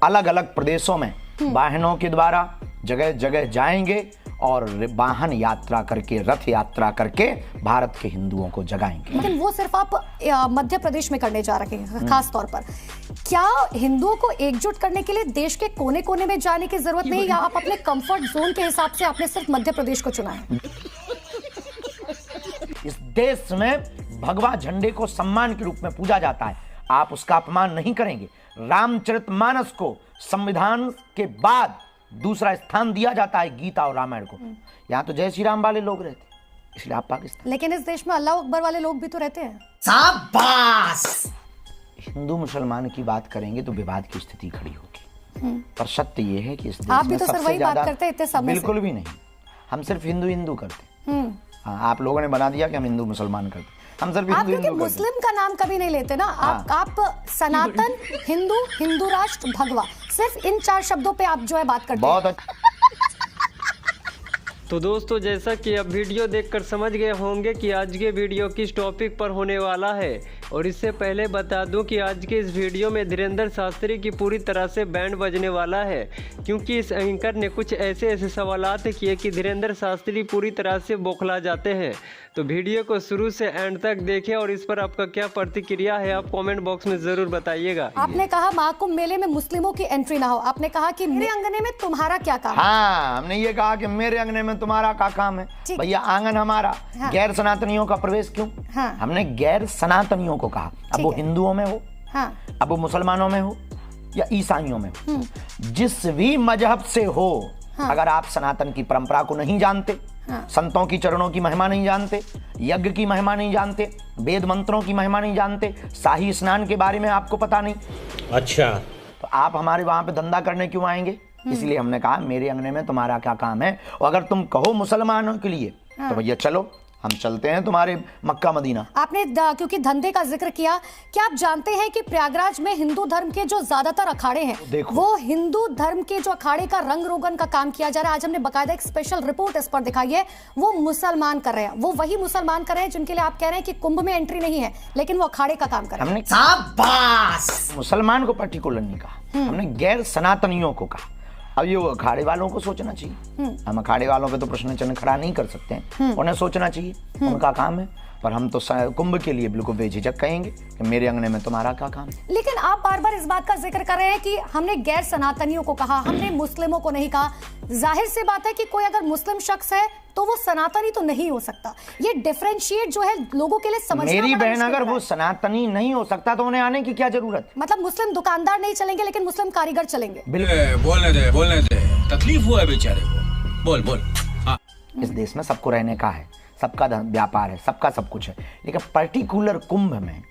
अलग अलग प्रदेशों में वाहनों के द्वारा जगह जगह जाएंगे और वाहन यात्रा करके, रथ यात्रा करके भारत के हिंदुओं को जगाएंगे। लेकिन वो सिर्फ आप मध्य प्रदेश में करने जा रहे हैं खास तौर पर। क्या हिंदुओं को एकजुट करने के लिए देश के कोने कोने में जाने की जरूरत नहीं, या आप अपने कंफर्ट जोन के हिसाब से आपने सिर्फ मध्य प्रदेश को चुना है? इस देश में भगवा झंडे को सम्मान के रूप में पूजा जाता है, आप उसका अपमान नहीं करेंगे। रामचरितमानस को संविधान के बाद दूसरा स्थान दिया जाता है गीता और रामायण को। यहाँ तो जय श्री राम वाले लोग रहते, इसलिए आप पाकिस्तान। लेकिन इस देश में अल्लाह अकबर वाले लोग भी तो रहते हैं। शाबाश! हिंदू मुसलमान की बात करेंगे तो विवाद की स्थिति खड़ी होगी, पर सत्य ये है कि इस देश आप भी में तो सबसे वही बात ज्यादा करते हैं इतने समय से। बिल्कुल भी नहीं, हम सिर्फ हिंदू हिंदू करते हैं। हाँ, आप लोगों ने बना दिया कि हम हिंदू मुसलमान करते हैं, हम सिर्फ आप हिंदू क्योंकि हिंदू मुस्लिम का नाम कभी नहीं लेते ना। आप सनातन, हिंदू, हिंदू राष्ट्र, भगवा, सिर्फ इन 4 शब्दों पे आप जो है बात करते हैं। बहुत अच्छा। तो दोस्तों, जैसा कि अब वीडियो देखकर समझ गए होंगे कि आज के वीडियो किस टॉपिक पर होने वाला है, और इससे पहले बता दूं कि आज के इस वीडियो में धीरेंद्र शास्त्री की पूरी तरह से बैंड बजने वाला है, क्योंकि इस एंकर ने कुछ ऐसे सवालात किए कि धीरेंद्र शास्त्री पूरी तरह से बौखला जाते हैं। तो वीडियो को शुरू से एंड तक देखें और इस पर आपका क्या प्रतिक्रिया है आप कमेंट बॉक्स में जरूर बताइएगा। आपने कहा महाकुंभ मेले में मुस्लिमों की एंट्री ना हो, आपने कहा कि मेरे अंगने में तुम्हारा क्या काम। हाँ, हमने ये कहा कि मेरे अंगने में तुम्हारा क्या काम है। भैया आंगन हमारा। हाँ। गैर सनातनियों का प्रवेश क्यों? हाँ। हमने गैर सनातनियों को कहा, अब वो हिंदुओं में हो, हाँ। अब वो मुसलमानों में हो या ईसाइयों में हो, जिस भी मजहब से हो, हाँ। अगर आप सनातन की परंपरा को नहीं जानते, हाँ। संतों की चरणों की महिमा नहीं जानते, यज्ञ की महिमा नहीं जानते, वेद मंत्रों की महिमा नहीं जानते, शाही स्नान के बारे में आपको पता नहीं, अच्छा, तो आप हमारे वहां पे धंधा करने क्यों आएंगे? इसलिए हमने कहा मेरे अंगने में तुम्हारा क्या काम है। और अगर तुम कहो मुसलमानों के लिए, हाँ। तो भैया चलो हम चलते हैं तुम्हारे मक्का मदीना। आपने क्योंकि धंधे का जिक्र किया, क्या आप जानते हैं कि प्रयागराज में हिंदू धर्म के जो ज्यादातर अखाड़े हैं, वो हिंदू धर्म के जो अखाड़े का रंग रोगन का काम किया जा रहा है। आज हमने बकायदा एक स्पेशल रिपोर्ट इस पर दिखाई है। वो मुसलमान कर रहे हैं, वो वही मुसलमान कर रहे हैं जिनके लिए आप कह रहे हैं कि कुंभ में एंट्री नहीं है, लेकिन वो अखाड़े का काम कर रहे हैं। हमने मुसलमान को पर्टिकुलर नहीं कहा, हमने गैर सनातनियों को कहा। अब ये अखाड़े वालों को सोचना चाहिए, हम अखाड़े वालों पे तो प्रश्न चिन्ह खड़ा नहीं कर सकते हैं, उन्हें सोचना चाहिए, उनका काम है। पर हम तो कुंभ के लिए बिल्कुल बेझिझक कहेंगे कि मेरे अंगने में तुम्हारा क्या काम है। लेकिन आप बार बार इस बात का जिक्र कर रहे हैं कि हमने गैर सनातनियों को कहा, हमने मुस्लिमों को नहीं कहा। जाहिर सी बात है कि कोई अगर मुस्लिम शख्स है तो वो सनातनी तो नहीं हो सकता। ये डिफरेंशिएट जो है लोगों के लिए समझना। मेरी बहन अगर वो सनातनी नहीं हो सकता तो उन्हें आने की क्या जरूरत? मतलब मुस्लिम दुकानदार नहीं चलेंगे लेकिन मुस्लिम कारीगर चलेंगे। बोलने दे, तकलीफ हुआ है बेचारे को, बोल। हाँ। इस देश में सबको रहने का है, सबका व्यापार है, सबका सब कुछ है, लेकिन पर्टिकुलर कुंभ में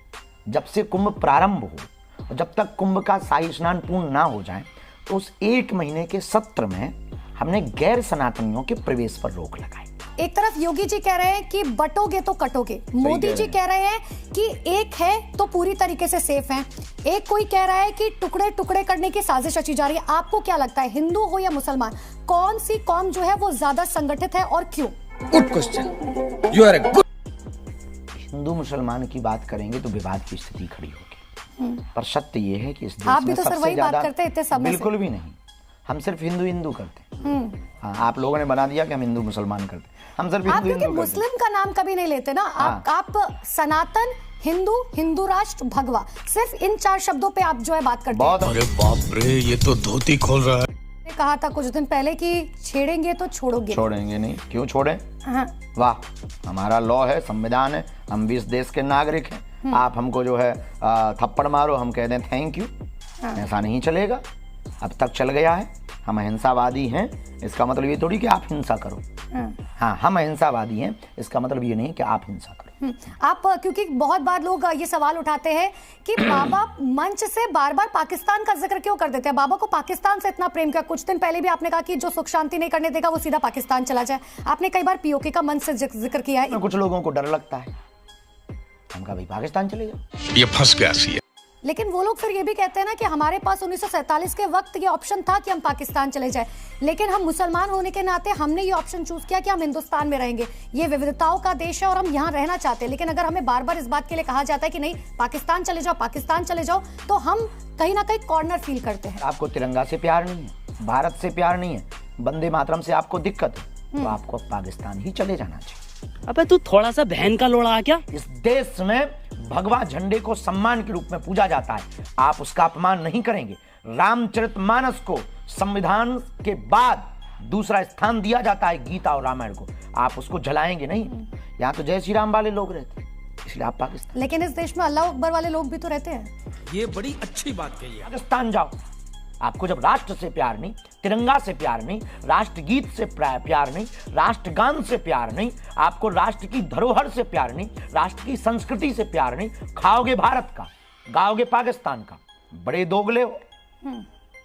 जब से कुंभ प्रारंभ हो और जब तक कुंभ का शाही स्नान पूर्ण ना हो जाए, तो उस 1 महीने के सत्र में हमने गैर सनातनियों के प्रवेश पर रोक लगाई। एक तरफ योगी जी कह रहे हैं कि बटोगे तो कटोगे, मोदी जी कह रहे हैं कि एक है तो पूरी तरीके से सेफ है, एक कोई कह रहा है कि टुकड़े टुकड़े करने की साजिश रची जा रही है। आपको क्या लगता है, हिंदू हो या मुसलमान, कौन सी कौम जो है वो ज्यादा संगठित है और क्यों? Good question, you are a good. Hindu मुसलमान की बात करेंगे तो विवाद की स्थिति खड़ी होगी, पर सत्य ये है कि इस देश आप भी में तो सबसे ज्यादा करते इतने समय बिल्कुल भी नहीं, हम सिर्फ हिंदू हिंदू करते हैं। हाँ, आप लोगों ने बना दिया कि हम हिंदू मुसलमान करते हैं, हम सिर्फ हिंदू हिंदू करते हैं। मुस्लिम का नाम कभी नहीं लेते ना। आप सनातन, हिंदू, हिंदू राष्ट्र, भगवा, सिर्फ इन 4 शब्दों पे आप जो है बात करते हैं। अरे बाप रे, ये तो धोती खोल रहा है। कहा था कुछ दिन पहले कि छेड़ेंगे तो छोड़ेंगे नहीं, क्यों छोड़ें? हाँ। वाह, हमारा लॉ है, संविधान है, हम भी इस देश के नागरिक हैं। आप हमको जो है थप्पड़ मारो, हम कह दें थैंक यू, ऐसा नहीं चलेगा। अब तक चल गया है, हम अहिंसावादी हैं, इसका मतलब ये थोड़ी कि आप हिंसा करो। हाँ, हम अहिंसावादी हैं, इसका मतलब ये नहीं कि आप हिंसा करो। आप क्योंकि बहुत बार लोग ये सवाल उठाते हैं कि बाबा मंच से बार बार पाकिस्तान का जिक्र क्यों कर देते हैं, बाबा को पाकिस्तान से इतना प्रेम क्या? कुछ दिन पहले भी आपने कहा कि जो सुख शांति नहीं करने देगा वो सीधा पाकिस्तान चला जाए। आपने कई बार पीओके का मंच से जिक्र किया है। कुछ लोगों को डर लगता है, हम कहा भाई पाकिस्तान चले जाओ। ये फंस गया सी है। लेकिन वो लोग फिर ये भी कहते हैं ना कि हमारे पास 1947 के वक्त ये ऑप्शन था कि हम पाकिस्तान चले जाए, लेकिन हम मुसलमान होने के नाते हमने ये ऑप्शन चूज किया कि हम हिंदुस्तान में रहेंगे। ये विविधताओं का देश है और हम यहाँ रहना चाहते हैं, लेकिन अगर हमें बार बार इस बात के लिए कहा जाता है कि नहीं पाकिस्तान चले जाओ, पाकिस्तान चले जाओ, तो हम कहीं ना कहीं कॉर्नर फील करते हैं। आपको तिरंगा से प्यार नहीं है, भारत से प्यार नहीं है, वंदे मातरम से आपको दिक्कत है, तो आपको पाकिस्तान ही चले जाना चाहिए। अबे तू थोड़ा सा बहन का लोड़ा क्या? इस देश में भगवा झंडे को सम्मान के रूप में पूजा जाता है, आप उसका अपमान नहीं करेंगे। रामचरितमानस को संविधान के बाद दूसरा स्थान दिया जाता है गीता और रामायण को, आप उसको जलाएंगे नहीं। यहाँ तो जय श्री राम वाले लोग रहते हैं, इसलिए आप पाकिस्तान। लेकिन इस देश में अल्लाह अकबर वाले लोग भी तो रहते हैं। ये बड़ी अच्छी बात कही है। पाकिस्तान जाओ, आपको जब राष्ट्र से प्यार नहीं, तिरंगा से प्यार नहीं, राष्ट्रगीत से प्यार नहीं, राष्ट्रगान से प्यार नहीं, आपको राष्ट्र की धरोहर से प्यार नहीं, राष्ट्र की संस्कृति से प्यार नहीं, खाओगे भारत का, गाओगे पाकिस्तान का, बड़े दोगले हो।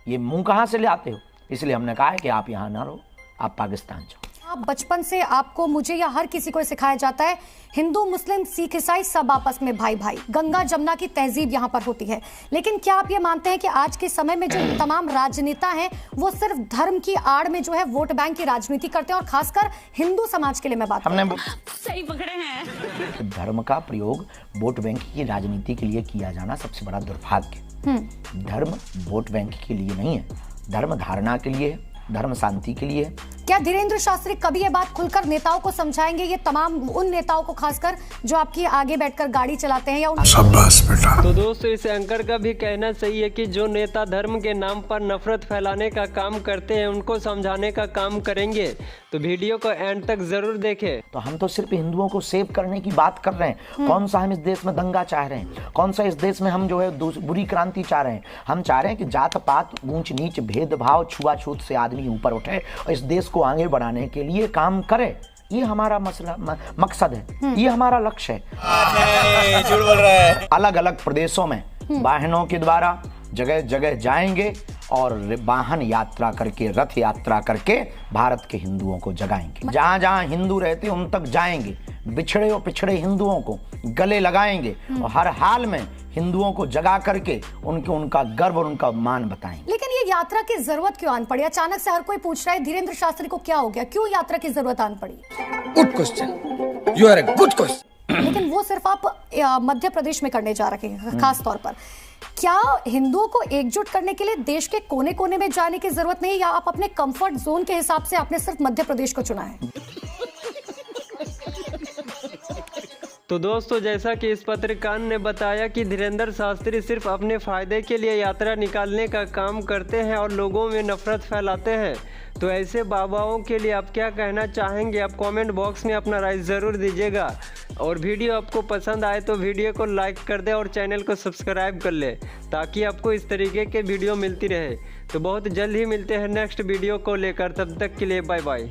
ये मुंह कहां से ले आते हो? इसलिए हमने कहा है कि आप यहां ना रहो, आप पाकिस्तान जाओ। आप बचपन से आपको, मुझे या हर किसी को सिखाया जाता है हिंदू मुस्लिम सिख ईसाई सब आपस में भाई भाई, गंगा जमुना की तहजीब यहाँ पर होती है। लेकिन क्या आप ये मानते हैं कि आज के समय में जो तमाम राजनेता हैं वो सिर्फ धर्म की आड़ में जो है वोट बैंक की राजनीति करते हैं, और खासकर हिंदू समाज के लिए मैं बात हमने सही पकड़े हैं। धर्म का प्रयोग वोट बैंक की राजनीति के लिए किया जाना सबसे बड़ा दुर्भाग्य। धर्म वोट बैंक के लिए नहीं है, धर्म धारणा के लिए है, धर्म शांति के लिए। क्या धीरेन्द्र शास्त्री कभी ये बात खुलकर नेताओं को समझाएंगे, ये तमाम उन नेताओं को खासकर जो आपकी आगे बैठकर गाड़ी चलाते हैं या उन... शाबाश बेटा। तो दोस्तों इस एंकर का भी कहना सही है कि जो नेता धर्म के नाम पर नफरत फैलाने का काम करते हैं उनको समझाने का काम करेंगे, तो वीडियो को एंड तक जरूर देखें। तो हम तो सिर्फ हिंदुओं को सेव करने की बात कर रहे हैं। कौन सा हम इस देश में दंगा चाह रहे हैं? कौन सा इस देश में हम जो है बुरी क्रांति चाह रहे हैं? हम चाह रहे हैं कि जात पात, ऊंच नीच, भेदभाव, छुआछूत से आदमी ऊपर उठे और इस देश को आगे बढ़ाने के लिए काम करे। ये हमारा मकसद है, ये हमारा लक्ष्य है। झूठ बोल रहा है। अलग अलग प्रदेशों में वाहनों के द्वारा जगह जगह जाएंगे और वाहन यात्रा करके, रथ यात्रा करके भारत के हिंदुओं को जगाएंगे। जहां जहां हिंदू रहते हैं उन तक जाएंगे, बिछड़े और पिछड़े हिंदुओं को गले लगाएंगे और हर हाल में हिंदुओं को जगा करके उनका गर्व और उनका मान बताएंगे। लेकिन ये यात्रा की जरूरत क्यों आन पड़ी? अचानक से हर कोई पूछ रहा है धीरेन्द्र शास्त्री को क्या हो गया, क्यों यात्रा की जरूरत आन पड़ी? Good question, you are a good question. लेकिन वो सिर्फ आप मध्य प्रदेश में करने जा रहे हैं खास तौर पर। क्या हिंदुओं को एकजुट करने के लिए देश के कोने कोने में जाने की जरूरत नहीं, या आप अपने कंफर्ट जोन के हिसाब से आपने सिर्फ मध्य प्रदेश को चुना है? तो दोस्तों जैसा कि इस पत्रकार ने बताया कि धीरेन्द्र शास्त्री सिर्फ अपने फायदे के लिए यात्रा निकालने का काम करते हैं और लोगों में नफरत फैलाते हैं, तो ऐसे बाबाओं के लिए आप क्या कहना चाहेंगे? आप कमेंट बॉक्स में अपना राय ज़रूर दीजिएगा। और वीडियो आपको पसंद आए तो वीडियो को लाइक कर दे और चैनल को सब्सक्राइब कर ले, ताकि आपको इस तरीके के वीडियो मिलती रहे। तो बहुत जल्द ही मिलते हैं नेक्स्ट वीडियो को लेकर, तब तक के लिए बाय बाय।